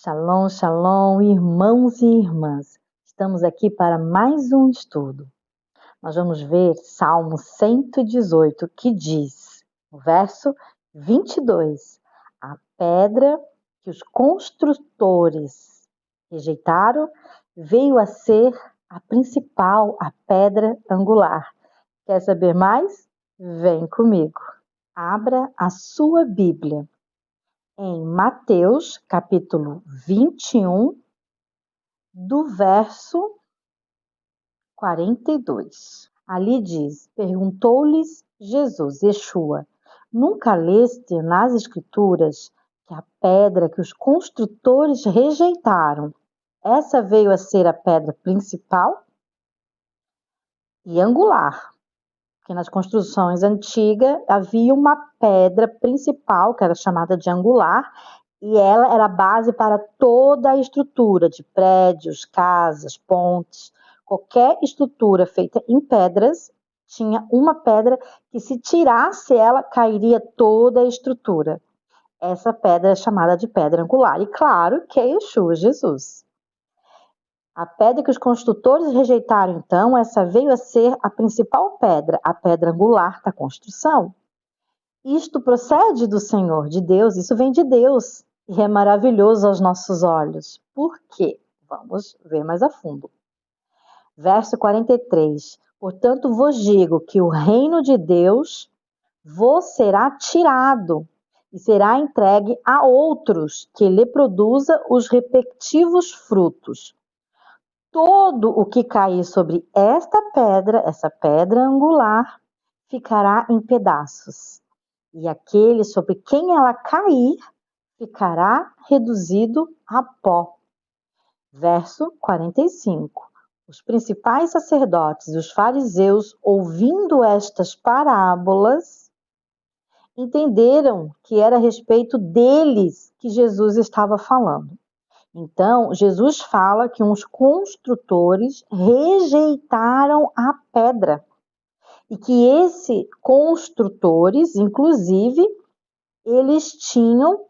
Shalom, shalom, irmãos e irmãs. Estamos aqui para mais um estudo. Nós vamos ver Salmo 118, que diz, no verso 22, a pedra que os construtores rejeitaram veio a ser a principal, a pedra angular. Quer saber mais? Vem comigo. Abra a sua Bíblia em Mateus, capítulo 21, do verso 42. Ali diz, perguntou-lhes Jesus, Yeshua, nunca leste nas Escrituras que a pedra que os construtores rejeitaram, essa veio a ser a pedra principal e angular? Porque nas construções antigas havia uma pedra principal, que era chamada de angular, e ela era a base para toda a estrutura de prédios, casas, pontes. Qualquer estrutura feita em pedras tinha uma pedra que, se tirasse ela, cairia toda a estrutura. Essa pedra é chamada de pedra angular. E claro que é Yeshua, Jesus. A pedra que os construtores rejeitaram, então, essa veio a ser a principal pedra, a pedra angular da construção. Isto procede do Senhor, de Deus, isso vem de Deus e é maravilhoso aos nossos olhos. Por quê? Vamos ver mais a fundo. Verso 43. Portanto, vos digo que o reino de Deus vos será tirado e será entregue a outros que lhe produza os respectivos frutos. Todo o que cair sobre essa pedra angular, ficará em pedaços. E aquele sobre quem ela cair, ficará reduzido a pó. Verso 45. Os principais sacerdotes e os fariseus, ouvindo estas parábolas, entenderam que era a respeito deles que Jesus estava falando. Então, Jesus fala que uns construtores rejeitaram a pedra e que esses construtores, inclusive, eles tinham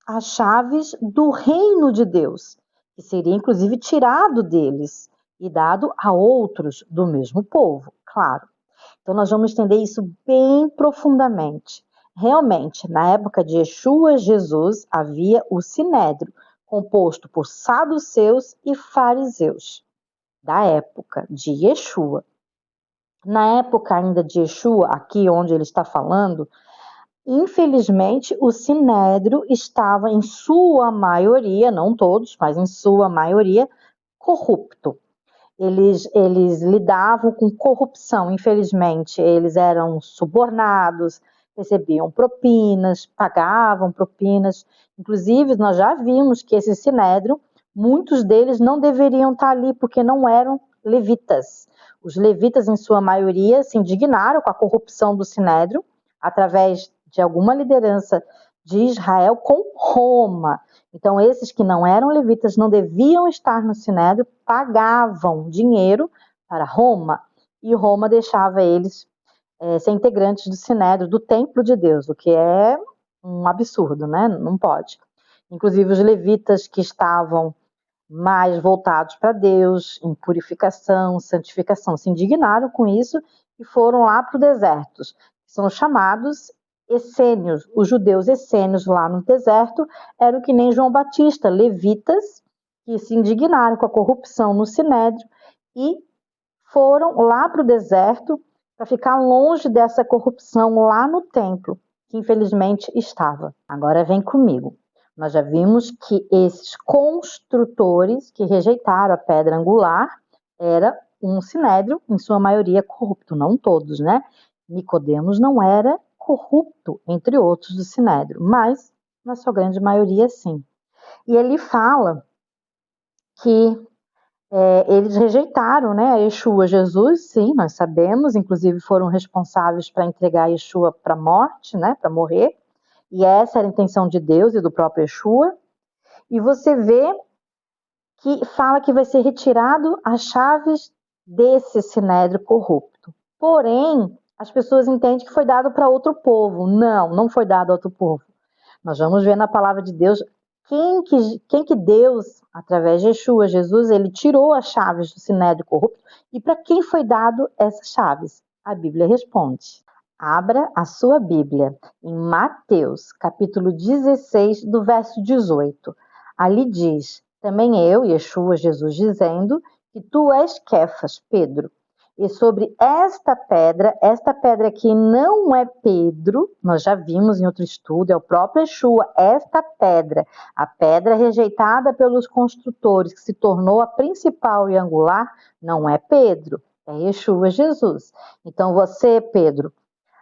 as chaves do reino de Deus, que seria, inclusive, tirado deles e dado a outros do mesmo povo, claro. Então, nós vamos entender isso bem profundamente. Realmente, na época de Yeshua, Jesus, havia o Sinédrio, composto por saduceus e fariseus, da época de Yeshua. Na época ainda de Yeshua, aqui onde ele está falando, infelizmente o Sinédrio estava em sua maioria, não todos, mas em sua maioria, corrupto. Eles lidavam com corrupção, infelizmente, eles eram subornados, recebiam propinas, pagavam propinas. Inclusive, nós já vimos que esse Sinédrio, muitos deles não deveriam estar ali porque não eram levitas. Os levitas, em sua maioria, se indignaram com a corrupção do Sinédrio, através de alguma liderança de Israel com Roma. Então, esses que não eram levitas não deviam estar no Sinédrio, pagavam dinheiro para Roma, e Roma deixava eles ser integrantes do Sinédrio, do templo de Deus, o que é um absurdo, né? Não pode. Inclusive, os levitas que estavam mais voltados para Deus, em purificação, santificação, se indignaram com isso e foram lá para o deserto. São chamados essênios, os judeus essênios lá no deserto eram que nem João Batista, levitas, que se indignaram com a corrupção no Sinédrio e foram lá para o deserto para ficar longe dessa corrupção lá no templo, que infelizmente estava. Agora vem comigo. Nós já vimos que esses construtores que rejeitaram a pedra angular era um Sinédrio, em sua maioria corrupto, não todos, né? Nicodemos não era corrupto, entre outros do Sinédrio, mas na sua grande maioria sim. E ele fala que eles rejeitaram, né, Yeshua, Jesus, sim, nós sabemos, inclusive foram responsáveis para entregar Yeshua para a morte, né, para morrer, e essa era a intenção de Deus e do próprio Yeshua. E você vê que fala que vai ser retirado as chaves desse Sinédrio corrupto. Porém, as pessoas entendem que foi dado para outro povo. Não, não foi dado a outro povo. Nós vamos ver na palavra de Deus quem que Deus, através de Yeshua, Jesus, ele tirou as chaves do sinédrio corrupto e para quem foi dado essas chaves? A Bíblia responde. Abra a sua Bíblia em Mateus, capítulo 16, do verso 18. Ali diz, também eu, Yeshua, Jesus, dizendo que tu és Quefas, Pedro. E sobre esta pedra aqui não é Pedro, nós já vimos em outro estudo, é o próprio Yeshua, esta pedra, a pedra rejeitada pelos construtores, que se tornou a principal e angular, não é Pedro, é Yeshua, Jesus. Então você, Pedro,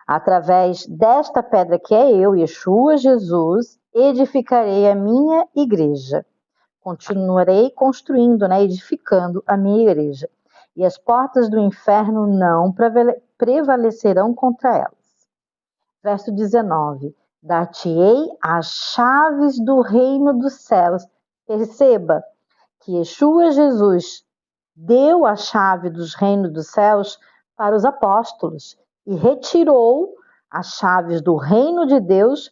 através desta pedra que é eu, Yeshua, Jesus, edificarei a minha igreja. Continuarei construindo, né, edificando a minha igreja. E as portas do inferno não prevalecerão contra elas. Verso 19. Dar-te-ei as chaves do reino dos céus. Perceba que Yeshua Jesus deu a chave dos reinos dos céus para os apóstolos e retirou as chaves do reino de Deus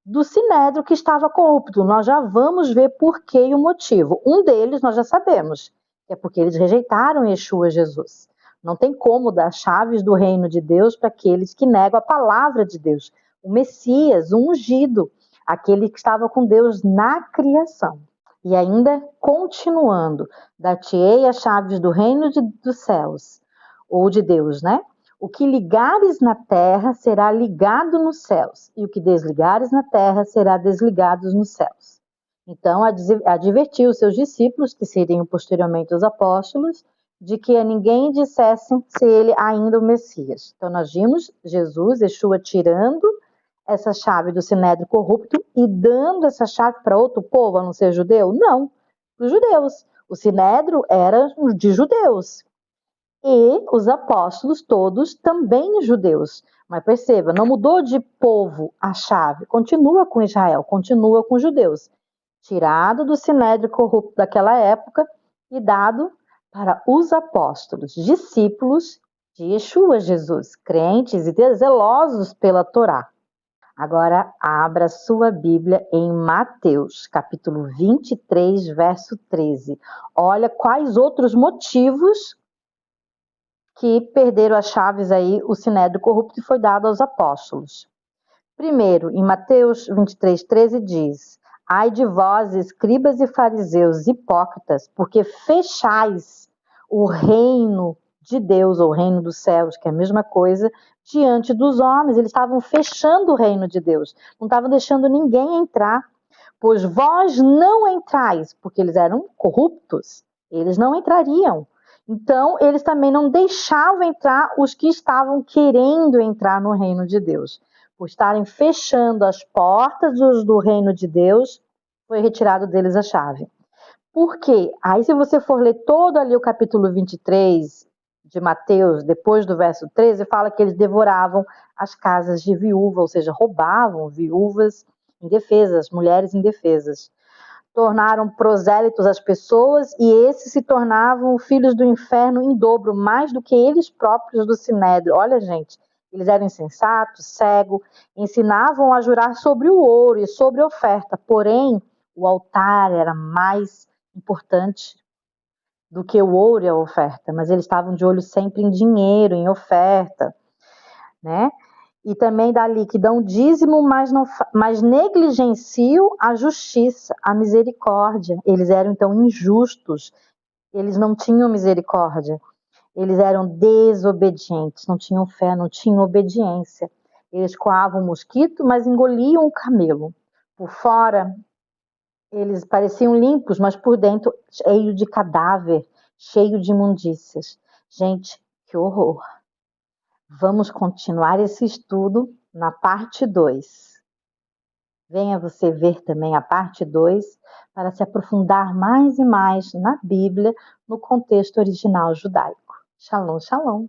do sinédrio que estava corrupto. Nós já vamos ver por que e o motivo. Um deles nós já sabemos, que é porque eles rejeitaram Yeshua Jesus. Não tem como dar chaves do reino de Deus para aqueles que negam a palavra de Deus. O Messias, o ungido, aquele que estava com Deus na criação. E ainda continuando, dar-te-ei as chaves do reino dos céus, ou de Deus, né? O que ligares na terra será ligado nos céus, e o que desligares na terra será desligado nos céus. Então, advertiu os seus discípulos, que seriam posteriormente os apóstolos, de que a ninguém dissessem se ele ainda o Messias. Então, nós vimos Jesus, Yeshua, tirando essa chave do sinédrio corrupto e dando essa chave para outro povo, a não ser judeu? Não, para os judeus. O sinédrio era de judeus. E os apóstolos todos também judeus. Mas perceba, não mudou de povo a chave, continua com Israel, continua com os judeus. Tirado do sinédrio corrupto daquela época e dado para os apóstolos, discípulos de Yeshua Jesus, crentes e zelosos pela Torá. Agora abra sua Bíblia em Mateus, capítulo 23, verso 13. Olha quais outros motivos que perderam as chaves aí, o sinédrio corrupto, e foi dado aos apóstolos. Primeiro, em Mateus 23, 13 diz: ai de vós, escribas e fariseus hipócritas, porque fechais o reino de Deus, ou o reino dos céus, que é a mesma coisa, diante dos homens. Eles estavam fechando o reino de Deus, não estavam deixando ninguém entrar, pois vós não entrais, porque eles eram corruptos, eles não entrariam. Então, eles também não deixavam entrar os que estavam querendo entrar no reino de Deus. Por estarem fechando as portas do reino de Deus, foi retirado deles a chave. Por quê? Aí, se você for ler todo ali o capítulo 23 de Mateus, depois do verso 13, fala que eles devoravam as casas de viúva, ou seja, roubavam viúvas indefesas, mulheres indefesas. Tornaram prosélitos as pessoas e esses se tornavam filhos do inferno em dobro, mais do que eles próprios do sinédrio. Olha, gente, eles eram insensatos, cegos, ensinavam a jurar sobre o ouro e sobre a oferta, porém, o altar era mais importante do que o ouro e a oferta, mas eles estavam de olho sempre em dinheiro, em oferta, né? E também dali que dão dízimo, mas negligenciam a justiça, a misericórdia. Eles eram então injustos, eles não tinham misericórdia, eles eram desobedientes, não tinham fé, não tinham obediência. Eles coavam o mosquito, mas engoliam o camelo. Por fora, eles pareciam limpos, mas por dentro cheio de cadáver, cheio de imundícias. Gente, que horror! Vamos continuar esse estudo na parte 2. Venha você ver também a parte 2 para se aprofundar mais e mais na Bíblia, no contexto original judaico. Shalom, shalom.